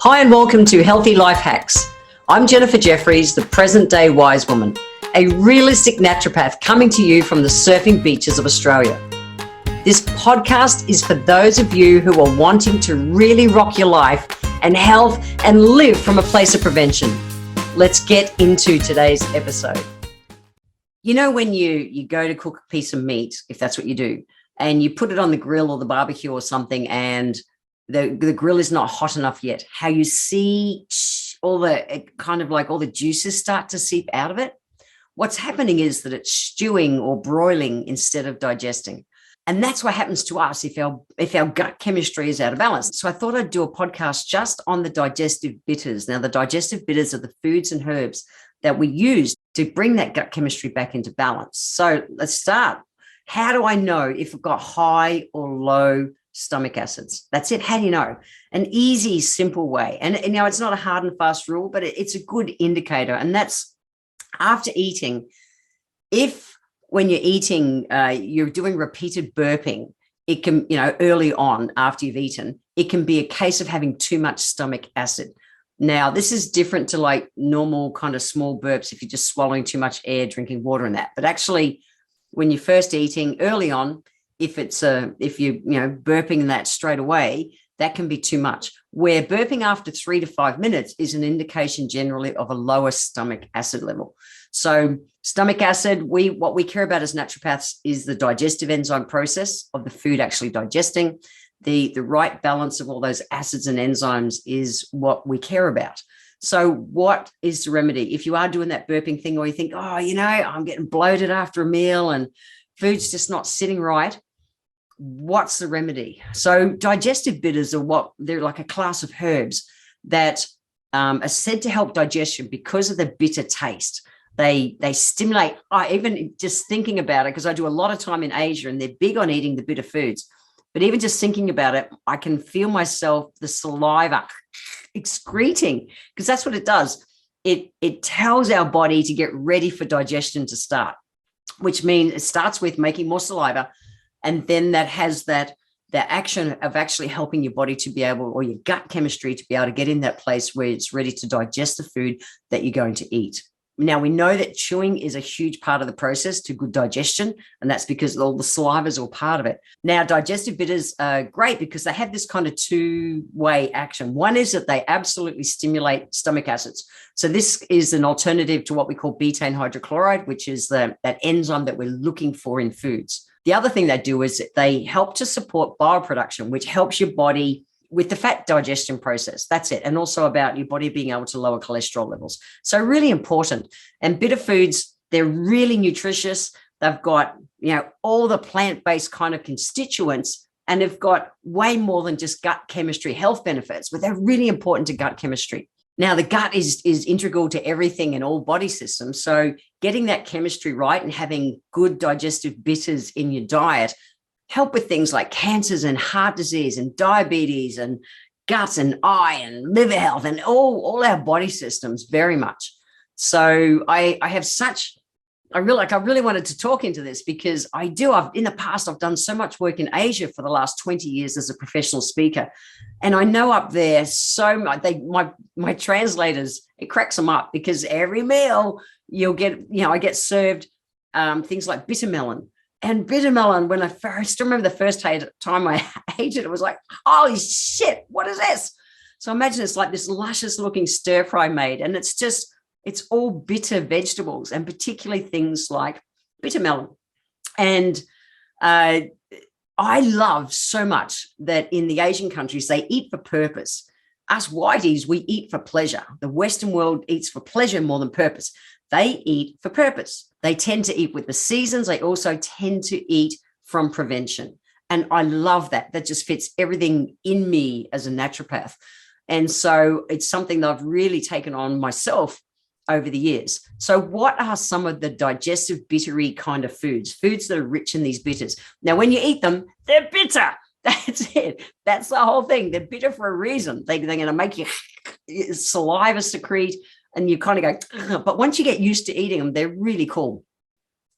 Hi and welcome to Healthy Life Hacks. I'm Jefferies, the present day wise woman, a realistic naturopath coming to you from the surfing beaches of Australia. This podcast is for those of you who are wanting to really rock your life and health and live from a place of prevention. Let's get into today's episode. You know, when you go to cook a piece of meat, if that's what you do, and you put it on the grill or the barbecue or something, and the grill is not hot enough yet, how you see all the juices start to seep out of it. What's happening is that it's stewing or broiling instead of digesting. And that's what happens to us if our gut chemistry is out of balance. So I thought I'd do a podcast just on the digestive bitters. Now, the digestive bitters are the foods and herbs that we use to bring that gut chemistry back into balance. So let's start. How do I know if I've got high or low stomach acids? That's it. How do you know? An easy, simple way. And it's not a hard and fast rule, but it's a good indicator. And that's after eating. If when you're eating, you're doing repeated burping, it can, early on after you've eaten, it can be a case of having too much stomach acid. Now, this is different to like normal kind of small burps if you're just swallowing too much air, drinking water and that. But actually, when you're first eating early on, if you burping that straight away, that can be too much. Where burping after 3 to 5 minutes is an indication generally of a lower stomach acid level. So stomach acid, what we care about as naturopaths is the digestive enzyme process of the food actually digesting. The right balance of all those acids and enzymes is what we care about. So what is the remedy? If you are doing that burping thing, or you think, I'm getting bloated after a meal and food's just not sitting right, what's the remedy? So digestive bitters they're like a class of herbs that are said to help digestion because of the bitter taste. They stimulate, even just thinking about it, because I do a lot of time in Asia and they're big on eating the bitter foods. But even just thinking about it, I can feel myself, the saliva excreting, because that's what it does. It tells our body to get ready for digestion to start, which means it starts with making more saliva. And then that has the action of actually helping your body to be able, or your gut chemistry to be able to get in that place where it's ready to digest the food that you're going to eat. Now, we know that chewing is a huge part of the process to good digestion, and that's because all the saliva is all part of it. Now, digestive bitters are great because they have this kind of two-way action. One is that they absolutely stimulate stomach acids. So this is an alternative to what we call betaine hydrochloride, which is that enzyme that we're looking for in foods. The other thing they do is they help to support bile production, which helps your body with the fat digestion process. That's it. And also about your body being able to lower cholesterol levels. So really important. And bitter foods, they're really nutritious. They've got, all the plant-based kind of constituents, and they've got way more than just gut chemistry health benefits, but they're really important to gut chemistry. Now, the gut is integral to everything in all body systems. So getting that chemistry right and having good digestive bitters in your diet help with things like cancers and heart disease and diabetes and gut and eye and liver health and all our body systems very much. So I really wanted to talk into this because in the past, I've done so much work in Asia for the last 20 years as a professional speaker. And I know up there so much, my translators, it cracks them up because every meal you'll get, I get served things like bitter melon. And bitter melon, when I first remember the first time I ate it, it was like, holy shit, what is this? So imagine it's like this luscious looking stir fry made, and it's all bitter vegetables, and particularly things like bitter melon. And I love so much that in the Asian countries, they eat for purpose. Us whiteys, we eat for pleasure. The Western world eats for pleasure more than purpose. They eat for purpose. They tend to eat with the seasons. They also tend to eat from prevention. And I love that. That just fits everything in me as a naturopath. And so it's something that I've really taken on myself over the years. So what are some of the digestive bittery kind of foods that are rich in these bitters? Now, when you eat them, they're bitter. That's it. That's the whole thing. They're bitter for a reason. They're going to make your saliva secrete, and you kind of go, ugh. But once you get used to eating them, they're really cool.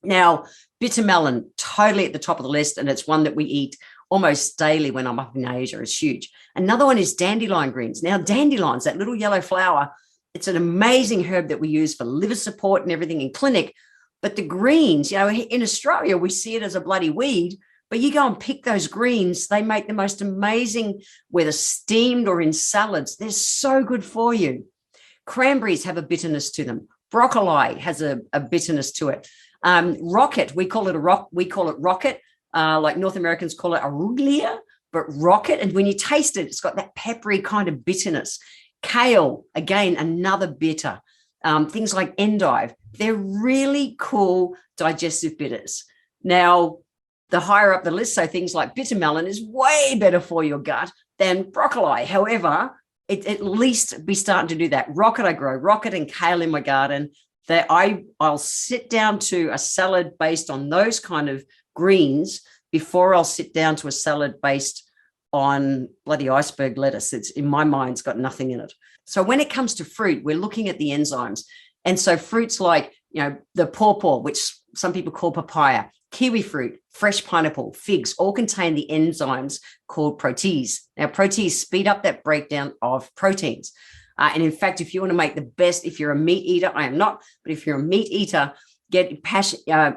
Now, bitter melon, totally at the top of the list, and it's one that we eat almost daily when I'm up in Asia. It's huge. Another one is dandelion greens. Now, dandelions, that little yellow flower, it's an amazing herb that we use for liver support and everything in clinic. But the greens, in Australia, we see it as a bloody weed, but you go and pick those greens, they make the most amazing, whether steamed or in salads. They're so good for you. Cranberries have a bitterness to them. Broccoli has a bitterness to it. Rocket, we call it rocket. Like North Americans call it arugula, but rocket. And when you taste it, it's got that peppery kind of bitterness. Kale, again, another bitter. Things like endive, they're really cool digestive bitters. Now, the higher up the list, so things like bitter melon is way better for your gut than broccoli. However, at least be starting to do that. Rocket, I grow rocket and kale in my garden. That I'll sit down to a salad based on those kind of greens before I'll sit down to a salad based on bloody iceberg lettuce. It's, in my mind, it's got nothing in it. So when it comes to fruit, we're looking at the enzymes. And so fruits like, the pawpaw, which some people call papaya, kiwi fruit, fresh pineapple, figs, all contain the enzymes called protease. Now, protease speed up that breakdown of proteins. And in fact, if you want to make the best, if you're a meat eater, I am not, but if you're a meat eater, don't pash your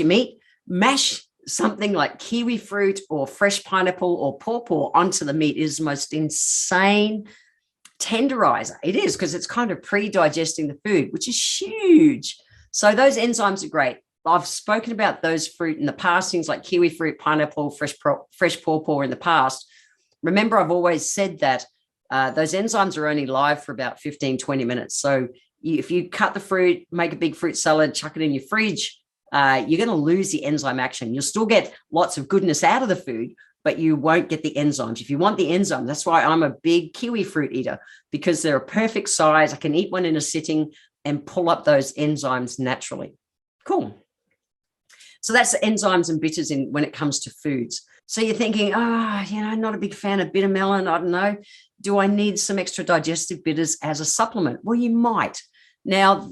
meat, mash something like kiwi fruit or fresh pineapple or pawpaw onto the meat. It is the most insane tenderizer. It is, because it's kind of pre-digesting the food, which is huge. So those enzymes are great. I've spoken about those fruit in the past, things like kiwi fruit, pineapple, fresh pawpaw in the past. Remember, I've always said that those enzymes are only live for about 15, 20 minutes. So if you cut the fruit, make a big fruit salad, chuck it in your fridge, you're going to lose the enzyme action. You'll still get lots of goodness out of the food, but you won't get the enzymes. If you want the enzyme, that's why I'm a big kiwi fruit eater, because they're a perfect size. I can eat one in a sitting and pull up those enzymes naturally. Cool. So that's the enzymes and bitters when it comes to foods. So you're thinking, not a big fan of bitter melon. I don't know. Do I need some extra digestive bitters as a supplement? Well, you might. Now,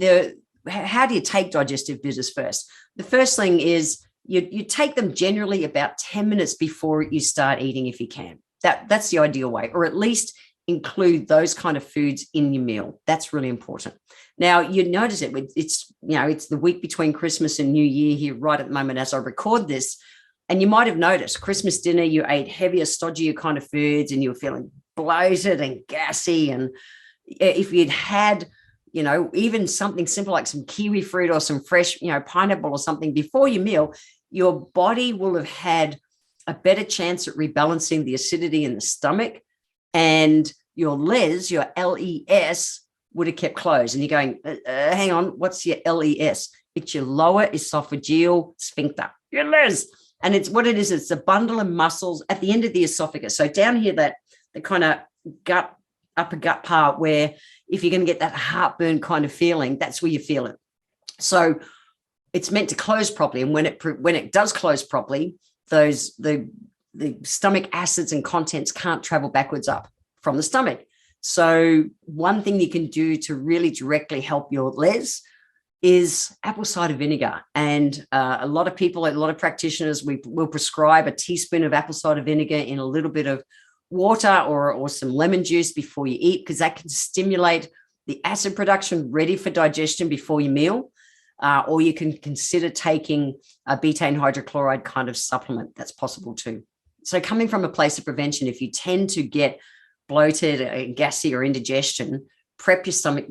how do you take digestive bitters first? The first thing is you take them generally about 10 minutes before you start eating, if you can. That's the ideal way, or at least include those kind of foods in your meal. That's really important. Now, you notice it's the week between Christmas and New Year here right at the moment as I record this. And you might have noticed Christmas dinner, you ate heavier, stodgier kind of foods and you were feeling bloated and gassy. And if you'd had, even something simple like some kiwi fruit or some fresh, pineapple or something before your meal, your body will have had a better chance at rebalancing the acidity in the stomach, and your your LES would have kept closed. And you're going, hang on, what's your LES? It's your lower esophageal sphincter, your LES. And it's what it is. It's a bundle of muscles at the end of the esophagus. So down here, the kind of upper gut part, where if you're going to get that heartburn kind of feeling, that's where you feel it. So it's meant to close properly. And when it does close properly, the stomach acids and contents can't travel backwards up from the stomach. So one thing you can do to really directly help your LES is apple cider vinegar. And a lot of practitioners, will prescribe a teaspoon of apple cider vinegar in a little bit of water or some lemon juice before you eat, because that can stimulate the acid production ready for digestion before your meal. Or you can consider taking a betaine hydrochloride kind of supplement. That's possible too. So coming from a place of prevention, if you tend to get bloated, gassy, or indigestion, prep your stomach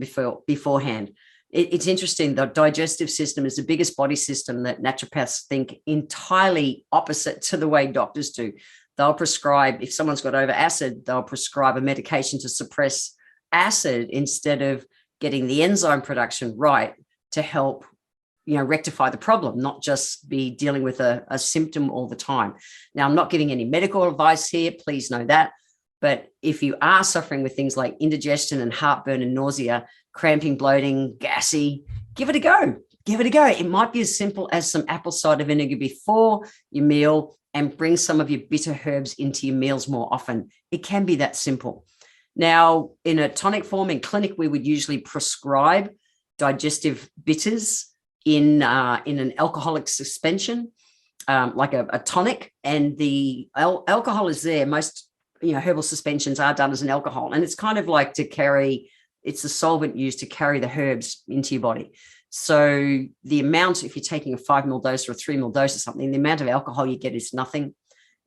beforehand. It's interesting. The digestive system is the biggest body system that naturopaths think entirely opposite to the way doctors do. They'll prescribe, if someone's got over acid, they'll prescribe a medication to suppress acid instead of getting the enzyme production right to help, rectify the problem, not just be dealing with a symptom all the time. Now, I'm not giving any medical advice here, please know that. But if you are suffering with things like indigestion and heartburn and nausea, cramping, bloating, gassy, give it a go. Give it a go. It might be as simple as some apple cider vinegar before your meal, and bring some of your bitter herbs into your meals more often. It can be that simple. Now, in a tonic form in clinic, we would usually prescribe digestive bitters in an alcoholic suspension. like a tonic, and the alcohol is there. Most, herbal suspensions are done as an alcohol, and it's kind of like it's the solvent used to carry the herbs into your body. So the amount, if you're taking a 5 ml dose or a 3 ml dose or something, the amount of alcohol you get is nothing.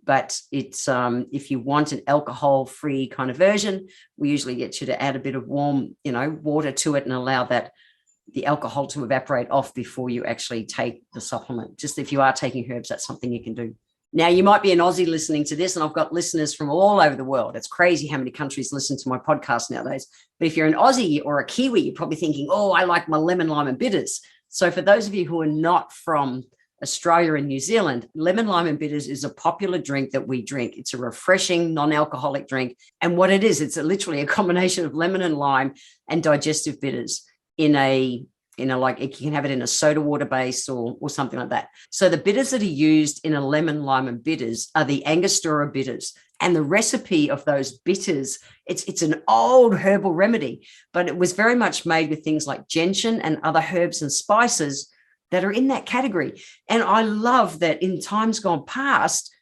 But it's if you want an alcohol-free kind of version, we usually get you to add a bit of warm, water to it and allow the alcohol to evaporate off before you actually take the supplement. Just if you are taking herbs, that's something you can do. Now, you might be an Aussie listening to this, and I've got listeners from all over the world. It's crazy how many countries listen to my podcast nowadays. But if you're an Aussie or a Kiwi, you're probably thinking, oh, I like my lemon, lime, and bitters. So for those of you who are not from Australia and New Zealand, lemon, lime, and bitters is a popular drink that we drink. It's a refreshing, non-alcoholic drink. And what it is, it's literally a combination of lemon and lime and digestive bitters in a like, you can have it in a soda water base or something like that. So the bitters that are used in a lemon, lime, and bitters are the Angostura bitters. And the recipe of those bitters, it's an old herbal remedy, but it was very much made with things like gentian and other herbs and spices that are in that category. And I love that in times gone past,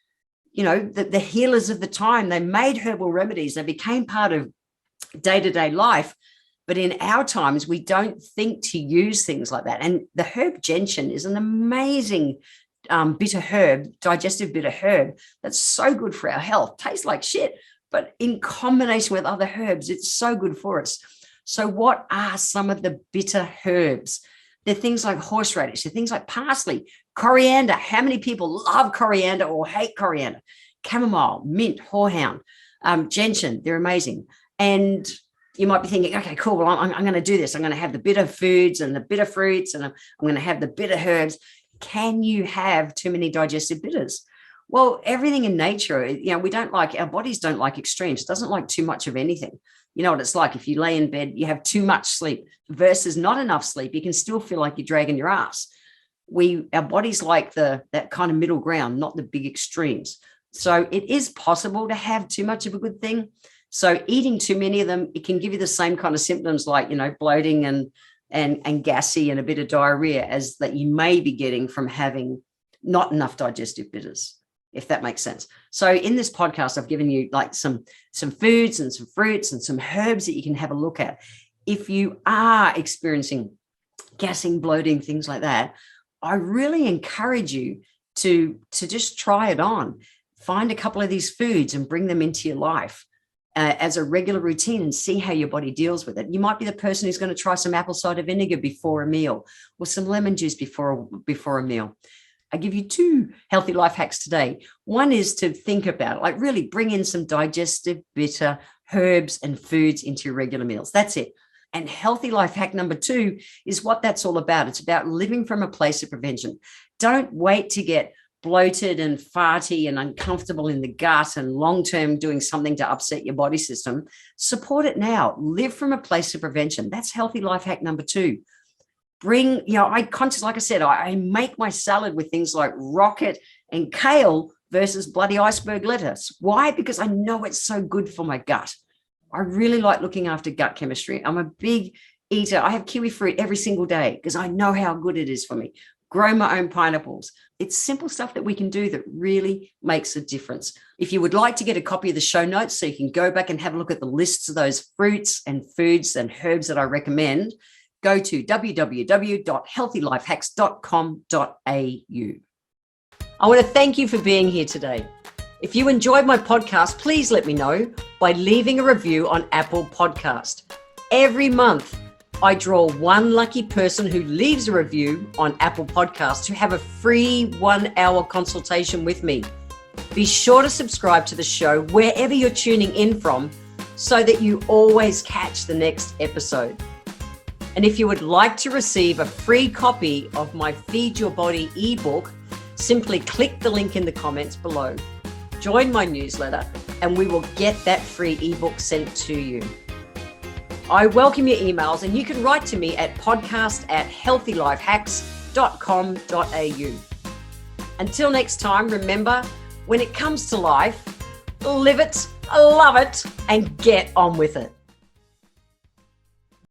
the healers of the time, they made herbal remedies. They became part of day-to-day life. But in our times, we don't think to use things like that. And the herb gentian is an amazing bitter herb, digestive bitter herb, that's so good for our health. Tastes like shit, but in combination with other herbs, it's so good for us. So what are some of the bitter herbs? They're things like horseradish, they're things like parsley, coriander. How many people love coriander or hate coriander? Chamomile, mint, horehound, gentian, they're amazing. And you might be thinking, okay, cool, well, I'm going to do this. I'm going to have the bitter foods and the bitter fruits, and I'm going to have the bitter herbs. Can you have too many digestive bitters? Well, everything in nature, our bodies don't like extremes. It doesn't like too much of anything. You know what it's like if you lay in bed, you have too much sleep versus not enough sleep. You can still feel like you're dragging your ass. Our bodies like that kind of middle ground, not the big extremes. So it is possible to have too much of a good thing. So eating too many of them, it can give you the same kind of symptoms like, bloating and gassy and a bit of diarrhea as that you may be getting from having not enough digestive bitters, if that makes sense. So in this podcast, I've given you like some foods and some fruits and some herbs that you can have a look at. If you are experiencing gassing, bloating, things like that, I really encourage you to just try it on. Find a couple of these foods and bring them into your life as a regular routine and see how your body deals with it. You might be the person who's going to try some apple cider vinegar before a meal or some lemon juice before a meal. I give you 2 healthy life hacks today. One is to think about it, like really bring in some digestive, bitter herbs and foods into your regular meals. That's it. And healthy life hack number 2 is what that's all about. It's about living from a place of prevention. Don't wait to get bloated and farty and uncomfortable in the gut and long-term doing something to upset your body system. Support it now. Live from a place of prevention. That's healthy life hack number 2. Like I said, I make my salad with things like rocket and kale versus bloody iceberg lettuce. Why? Because I know it's so good for my gut. I really like looking after gut chemistry. I'm a big eater. I have kiwi fruit every single day because I know how good it is for me. Grow my own pineapples. It's simple stuff that we can do that really makes a difference. If you would like to get a copy of the show notes so you can go back and have a look at the lists of those fruits and foods and herbs that I recommend, go to www.healthylifehacks.com.au. I want to thank you for being here today. If you enjoyed my podcast, please let me know by leaving a review on Apple Podcast. Every month, I draw one lucky person who leaves a review on Apple Podcasts to have a free 1-hour consultation with me. Be sure to subscribe to the show wherever you're tuning in from so that you always catch the next episode. And if you would like to receive a free copy of my Feed Your Body ebook, simply click the link in the comments below. Join my newsletter and we will get that free ebook sent to you. I welcome your emails and you can write to me at podcast@healthylifehacks.com.au. Until next time, remember, when it comes to life, live it, love it, and get on with it.